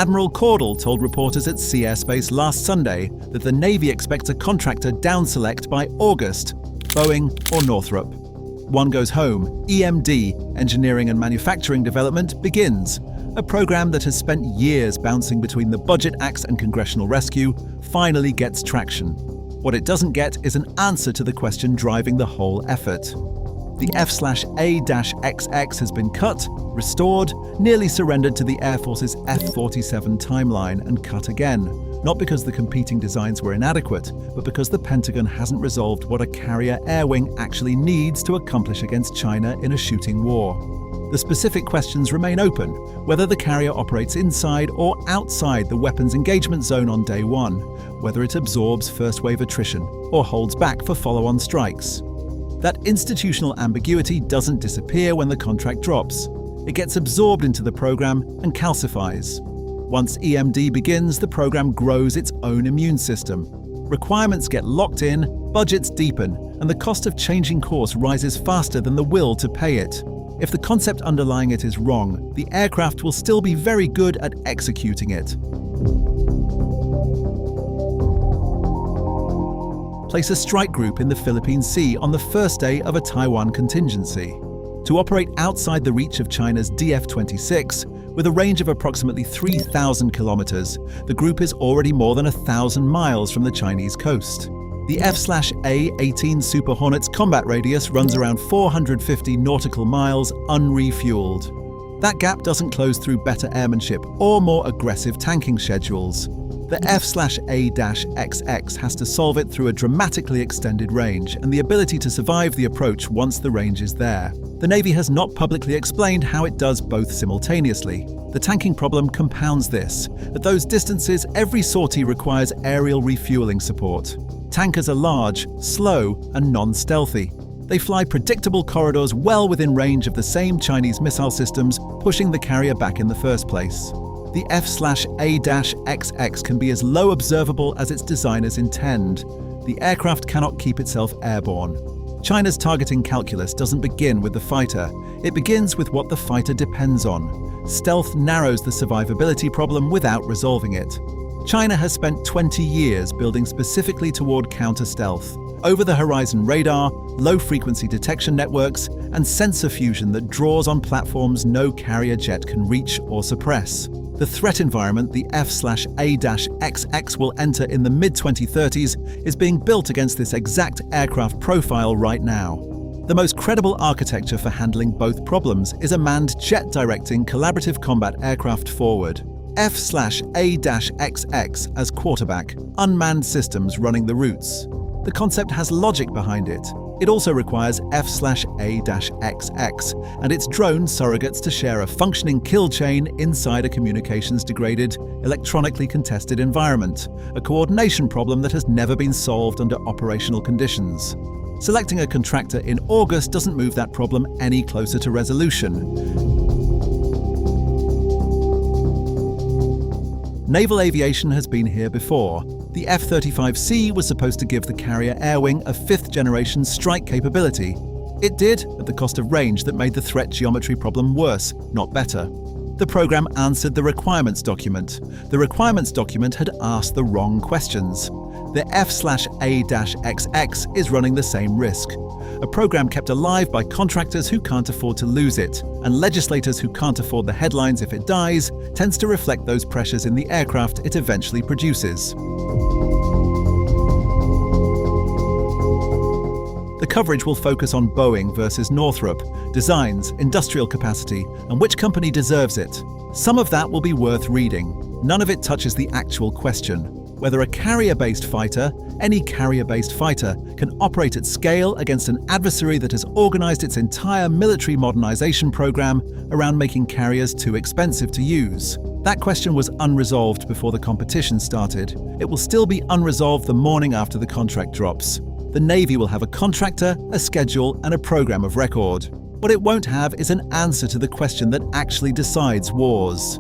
Admiral Caudle told reporters at Sea Airspace last Sunday that the Navy expects a contractor down-select by August, Boeing or Northrop. One goes home, EMD, Engineering and Manufacturing Development, begins, a program that has spent years bouncing between the Budget Axe and Congressional Rescue, finally gets traction. What it doesn't get is an answer to the question driving the whole effort. The F/A-XX has been cut, restored, nearly surrendered to the Air Force's F-47 timeline and cut again, not because the competing designs were inadequate, but because the Pentagon hasn't resolved what a carrier air wing actually needs to accomplish against China in a shooting war. The specific questions remain open, whether the carrier operates inside or outside the weapons engagement zone on day one, whether it absorbs first-wave attrition or holds back for follow-on strikes. That institutional ambiguity doesn't disappear when the contract drops. It gets absorbed into the program and calcifies. Once EMD begins, the program grows its own immune system. Requirements get locked in, budgets deepen, and the cost of changing course rises faster than the will to pay it. If the concept underlying it is wrong, the aircraft will still be very good at executing it. Place a strike group in the Philippine Sea on the first day of a Taiwan contingency. To operate outside the reach of China's DF-26, with a range of approximately 3,000 kilometers, the group is already more than 1,000 miles from the Chinese coast. The F/A-18 Super Hornet's combat radius runs around 450 nautical miles unrefueled. That gap doesn't close through better airmanship or more aggressive tanking schedules. The F/A-XX has to solve it through a dramatically extended range and the ability to survive the approach once the range is there. The Navy has not publicly explained how it does both simultaneously. The tanking problem compounds this. At those distances, every sortie requires aerial refueling support. Tankers are large, slow, and non-stealthy. They fly predictable corridors well within range of the same Chinese missile systems, pushing the carrier back in the first place. The F/A-XX can be as low observable as its designers intend. The aircraft cannot keep itself airborne. China's targeting calculus doesn't begin with the fighter. It begins with what the fighter depends on. Stealth narrows the survivability problem without resolving it. China has spent 20 years building specifically toward counter-stealth. Over-the-horizon radar, low-frequency detection networks, and sensor fusion that draws on platforms no carrier jet can reach or suppress. The threat environment the F/A-XX will enter in the mid-2030s is being built against this exact aircraft profile right now. The most credible architecture for handling both problems is a manned jet-directing collaborative combat aircraft forward. F/A-XX as quarterback, unmanned systems running the routes. The concept has logic behind it. It also requires F/A-XX and its drone surrogates to share a functioning kill chain inside a communications-degraded, electronically contested environment, a coordination problem that has never been solved under operational conditions. Selecting a contractor in August doesn't move that problem any closer to resolution. Naval aviation has been here before. The F-35C was supposed to give the carrier air wing a fifth-generation strike capability. It did, at the cost of range that made the threat geometry problem worse, not better. The program answered the requirements document. The requirements document had asked the wrong questions. The F/A-XX is running the same risk. A program kept alive by contractors who can't afford to lose it, and legislators who can't afford the headlines if it dies, tends to reflect those pressures in the aircraft it eventually produces. The coverage will focus on Boeing versus Northrop, designs, industrial capacity, and which company deserves it. Some of that will be worth reading. None of it touches the actual question. Whether a carrier-based fighter, any carrier-based fighter, can operate at scale against an adversary that has organized its entire military modernization program around making carriers too expensive to use. That question was unresolved before the competition started. It will still be unresolved the morning after the contract drops. The Navy will have a contractor, a schedule, and a program of record. What it won't have is an answer to the question that actually decides wars.